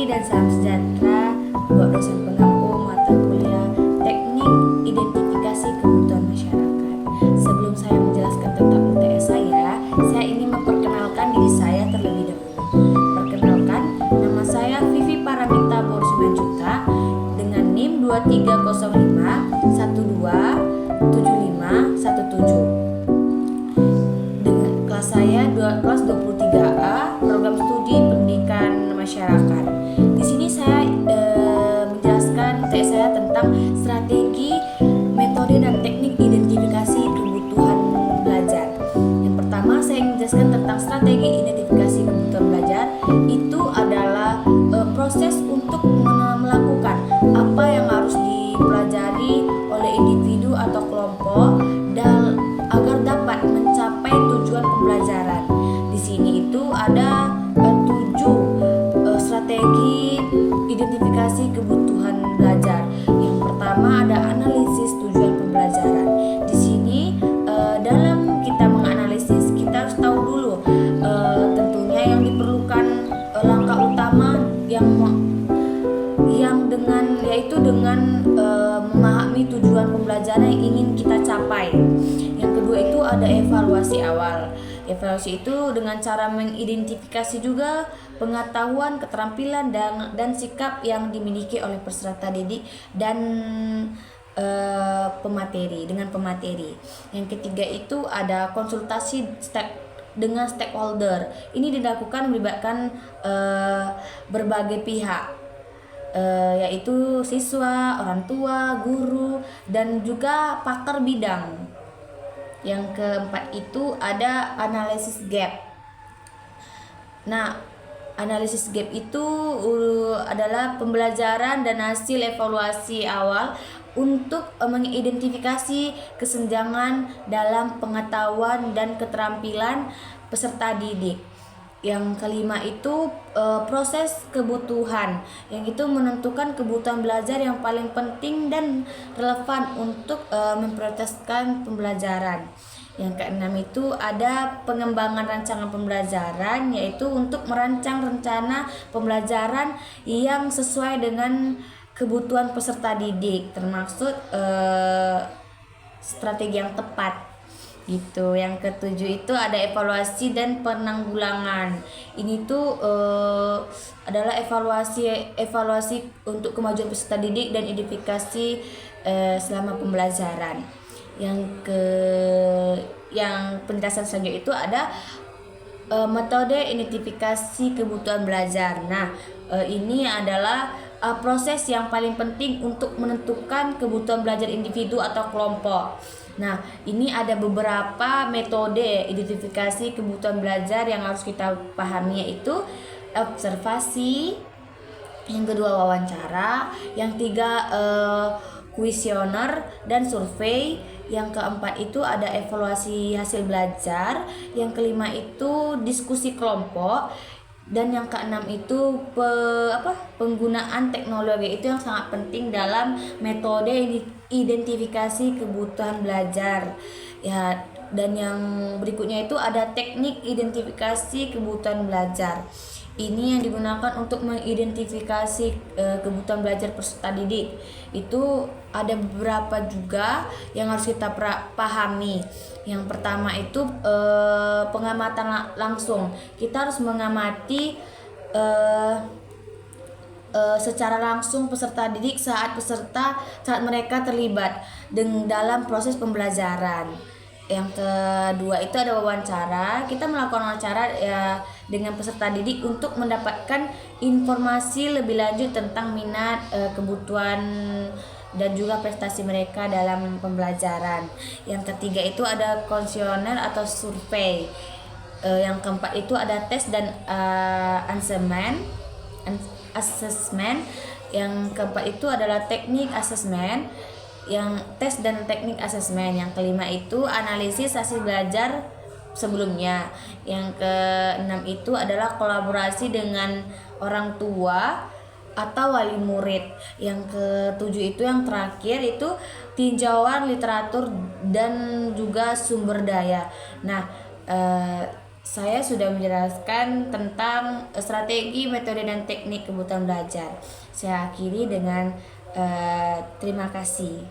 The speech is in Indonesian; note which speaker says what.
Speaker 1: pagi dan salam sejahtera buat dosen pengampu mata kuliah Teknik Identifikasi Kebutuhan Masyarakat. Sebelum saya menjelaskan tentang UTS saya ingin memperkenalkan diri saya terlebih dahulu. Perkenalkan, nama saya Vivi Paramita Borsimanjuta dengan NIM 2305 12 dengan kelas saya kelas 23A, program studi pendidikan masyarakat. Di sini saya menjelaskan UTS saya tentang strategi, metode dan teknik identifikasi kebutuhan belajar. Yang pertama saya ingin menjelaskan tentang strategi identifikasi kebutuhan belajar. Itu adalah proses untuk melakukan apa yang harus dipelajari oleh individu atau kelompok dan agar dapat mencapai tujuan pembelajaran. Di sini itu ada 7 strategi identifikasi kebutuhan belajar. Yang pertama ada analisis tujuan pembelajaran. Di sini dalam kita menganalisis kita harus tahu dulu tentunya yang diperlukan langkah utama yaitu dengan memahami tujuan pembelajaran yang ingin kita capai. Yang kedua itu ada evaluasi awal. Evaluasi itu dengan cara mengidentifikasi juga pengetahuan, keterampilan dan sikap yang dimiliki oleh peserta didik dan pemateri. Yang ketiga itu ada konsultasi dengan stakeholder. Ini dilakukan melibatkan berbagai pihak, yaitu siswa, orang tua, guru, dan juga pakar bidang. Yang keempat itu ada analisis gap. Nah, analisis gap itu adalah pembelajaran dan hasil evaluasi awal untuk mengidentifikasi kesenjangan dalam pengetahuan dan keterampilan peserta didik. Yang kelima itu proses kebutuhan, yang itu menentukan kebutuhan belajar yang paling penting dan relevan untuk memprioritaskan pembelajaran. Yang keenam itu ada pengembangan rancangan pembelajaran, yaitu untuk merancang rencana pembelajaran yang sesuai dengan kebutuhan peserta didik, termasuk strategi yang tepat. Gitu. Yang ketujuh itu ada evaluasi dan penanggulangan. Ini tuh adalah evaluasi untuk kemajuan peserta didik dan identifikasi selama pembelajaran. Yang penjelasan selanjutnya itu ada metode identifikasi kebutuhan belajar. Nah, ini adalah proses yang paling penting untuk menentukan kebutuhan belajar individu atau kelompok. Nah, ini ada beberapa metode identifikasi kebutuhan belajar yang harus kita pahami, yaitu observasi, yang kedua wawancara, yang tiga kuesioner dan survei, yang keempat itu ada evaluasi hasil belajar, yang kelima itu diskusi kelompok, dan yang keenam itu penggunaan teknologi. Itu yang sangat penting dalam metode identifikasi kebutuhan belajar ya. Dan yang berikutnya itu ada teknik identifikasi kebutuhan belajar. Ini yang digunakan untuk mengidentifikasi kebutuhan belajar peserta didik. Itu ada beberapa juga yang harus kita pahami. Yang pertama itu pengamatan langsung. Kita harus mengamati secara langsung peserta didik saat mereka terlibat dalam proses pembelajaran. Yang kedua itu ada wawancara. Kita melakukan wawancara ya dengan peserta didik untuk mendapatkan informasi lebih lanjut tentang minat, kebutuhan dan juga prestasi mereka dalam pembelajaran. Yang ketiga itu ada kuesioner atau survei. Yang keempat itu ada tes dan assessment. Yang keempat itu adalah teknik assessment, yang tes dan teknik asesmen. Yang kelima itu analisis hasil belajar sebelumnya. Yang keenam itu adalah kolaborasi dengan orang tua atau wali murid. Yang ketujuh itu yang terakhir itu tinjauan literatur dan juga sumber daya. Nah, saya sudah menjelaskan tentang strategi, metode, dan teknik kebutuhan belajar. Saya akhiri dengan terima kasih.